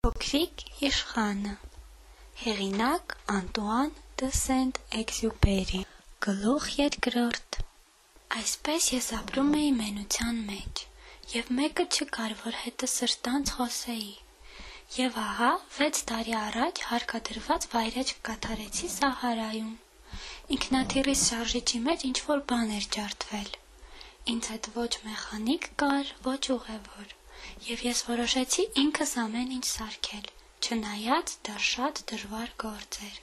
Փոքրիկ իշխանը Հեղինակ Անտուան դը Սենտ-Էքզյուպերի Գլուխ երկրորդ Այսպես ես ապրում էի մենության մեջ, և մեկը չկար, որ հետը սրտանց խոսեի, և ահա 6 տարի առաջ հարկադրված վայրեջք կատարեցի Սահարայում։ Ինքնաթիռիս շարժիչի մեջ ինչ-որ բան էր ջարդվել։ Ինձ հետ ոչ մեխանիկ կար, ոչ ուղևոր, և ես որոշեցի ինքս ամեն ինչ սարքել, չնայած դա շատ դժվար գործ էր։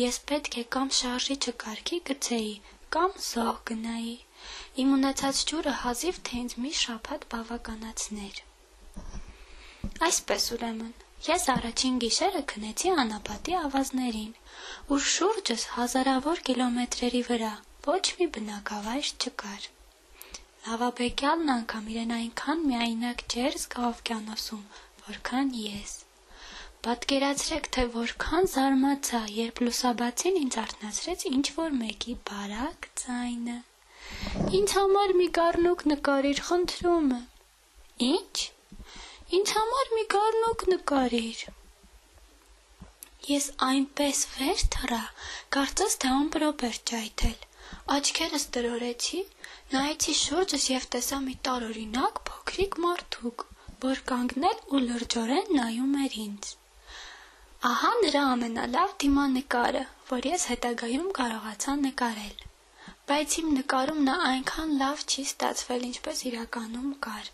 Ես պետք է կամ շարժիչը կարգի գցեի, կամ զոհ գնայի։ Իմ ունեցած ջուրը հազիվ թե ինձ մի շաբաթ բավականացներ։ Այսպես ուրեմն, ես առաջին գիշերը քնեցի անապատի ավազներին, ուր շուրջս հազարավոր կիլոմետրերի վրա ոչ մի բնակավայր չկար։ Լավաբեկյալն անգամ իրեն այնքան միայնակ չէր զգա օվկիանոսում, որքան ես։ Պատկերացրեք, թե որքան զարմացա, երբ լուսաբացին ինձ արթնացրեց ինչ-որ մեկի բարակ ձայնը. «Ինձ համար մի գառնուկ նկարիր, խնդրում եմ»։ «Ի՞նչ»։ «Ինձ համար մի գառնուկ նկարիր»։ Ես այնպես վեր թռա, կարծես թե ամպրոպ էր ճայթել։ Աչքերս տրորեցի, նայեցի շուրջս և տեսա մի տարօրինակ փոքրիկ մարդուկ, որ կանգնել ու լրջորեն նայում էր ինձ։ Ահա նրա ամենալավ դիմանկարը, որ ես հետագայում կարողացա նկարել։ Բայց իմ նկարում նա այնքան լավ չի ստացվել, ինչպես իրականում կար։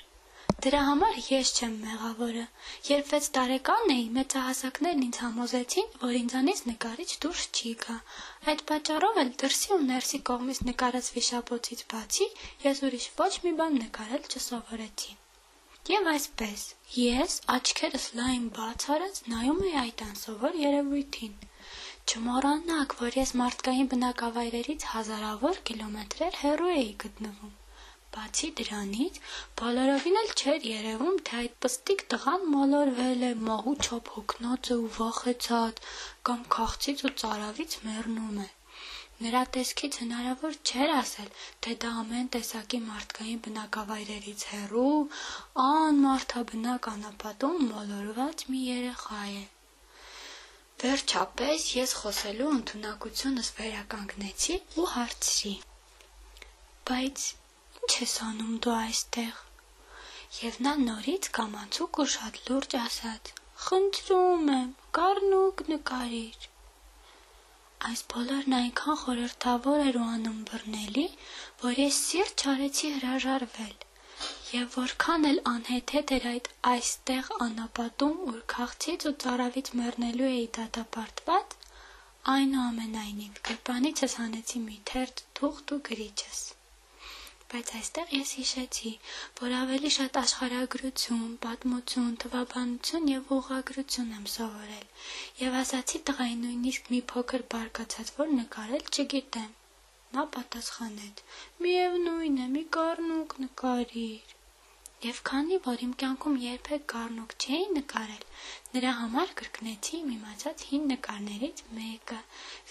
Դրա համար ես չեմ մեղավորը։ Երբ 6 տարեկան էի, մեծահասակներն ինձ համոզեցին, որ ինձանից նկարիչ դուրս չի գա։ Այդ պատճառով էլ դրսի ու ներսի կողմից նկարած վիշապոցից բացի, ես ուրիշ ոչ մի բան նկարել չսովորեցի։ Եվ այսպես, ես աչքերս լայն բաց արած նայում էի այդ անսովոր երևույթին։ Չմոռանաք, որ ես մարդկային բնակավայրերից հազարավոր կիլոմետրեր հեռու էի գտնվում։ Բացի դրանից, բոլորովին էլ չէր երևում, թե այդ պստիկ տղան մոլորվել է, մահու չափ հոգնած է ու վախեցած, կամ քաղցից ու ծարավից մեռնում է։ Նրա տեսքից հնարավոր չէր ասել, թե դա ամեն տեսակի մարդկային բնակավայրերից հեռու, անմարդաբնակ անապատում մոլորված մի երեխա է։ Վերջապես ես խոսելու ընդունակությունս վերականգնեցի ու հարցրի. «Բայց ի՞նչ ես անում դու այստեղ»։ Եվ նա նորից կամացուկ ու շատ լուրջ ասաց. «Խնդրում եմ, գառնուկ նկարիր»։ Այս բոլորն այնքան խորհրդավոր էր ու անըմբռնելի, որ ես սիրտ չարեցի հրաժարվել, և որքան էլ անհեթեթ էր այդ այստեղ անապատում, ուր քաղցից ու ծարավից մեռնելու էի դատապարտված, այնուամենայնիվ գրպանիցս հանեցի մի թերթ թուղթ ու գրիչս։ Բայց այստեղ ես հիշեցի, որ ավելի շատ աշխարհագրություն, պատմություն, թվաբանություն և ուղղագրություն եմ սովորել, և ասացի տղային նույնիսկ մի փոքր բարկացած, որ նկարել չգիտեմ։ Նա պատասխանեց. «Միևնույն է, մի գառնուկ նկարիր»։ Եվ քանի որ իմ կյանքում երբեք գառնուկ չէի նկարել, նրա համար կրկնեցի իմ իմացած հին նկարներից մեկը՝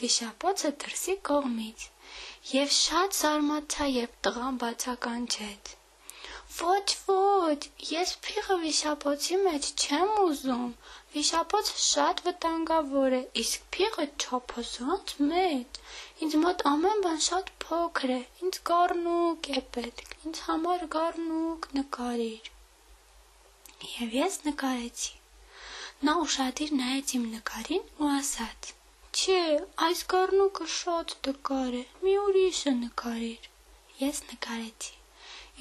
վիշապոցը դրսի կողմից, և շատ զարմացա, երբ տղան բացականչեց. «Ոչ, ես փիղը վիշապոցի մեջ չեմ ուզում, վիշապոցը շատ վտանգավոր է, իսկ փիղը չափազանց մեծ, ինձ մոտ ամեն բան շատ փոքր է, ինձ գառնուկ է պետք, ինձ համար գառնուկ նկարիր»։ Եվ ես նկարեցի։ Նա ուշադիր նայեց իմ նկարին ու ասաց. «Չէ, այս գառնուկը շատ տկար է, մի ուրիշը նկարիր»։ Ես նկարեցի։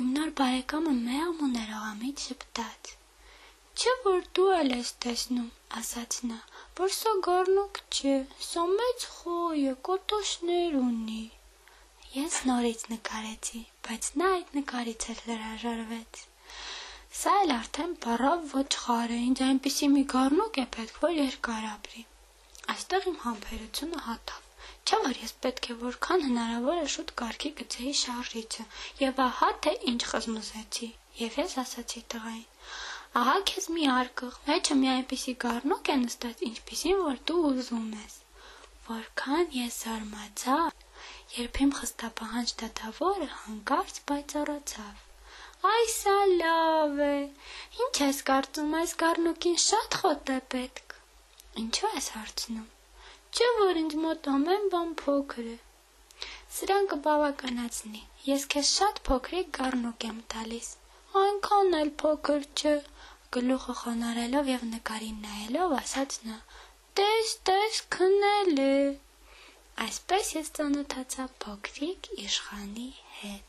Իմ նոր բարեկամը մեղմ ու ներողամիտ ժպտաց. «Չէ՞ որ դու էլ ես տեսնում», ասաց նա, «որ սա գառնուկ չէ, սա մեծ խոյ է, կոտոշներ ունի»։ Ես նորից նկարեցի, բայց նա այդ նկարից էլ հրաժարվեց։ Սա էլ արդեն բառավ ոչխար է, ինձ այնպիսի մի գառնուկ է պետք, որ երկար ապրի։ Այստեղ իմ համբերությունը հատավ, չէ՞ որ ես պետք է որքան հնարավոր է շուտ կարգի գցեի շարժիչը, և ահա թե ինչ խզմզեցի, և ես ասացի տղային. «Ահա քեզ մի արկղ, մեջը մի այնպիսի գառնուկ է նստած, ինչպիսին որ դու ուզում ես»։ Որքան ես զարմացա, երբ իմ խստապահանջ դատավորը հանկարծ պայծառացավ։ Այ սա լավ է։ Ինչ ես կարծում, այս գառնուկին շատ խոտ է պետք։ Ինչու ես հարցնում։ Չէ՞ որ ինձ մոտ ամեն բան փոքր է։ Սրան կբավականացնի։ Ես քեզ շատ փոքրիկ գառնուկ եմ տալիս։ Այնքան էլ փոքր չէ, գլուխը խոնարհելով եւ նկարին նայելով ասաց նա։ Տես, քնել է։ Այսպես ես ծանոթացա փոքրիկ իշխանի հետ։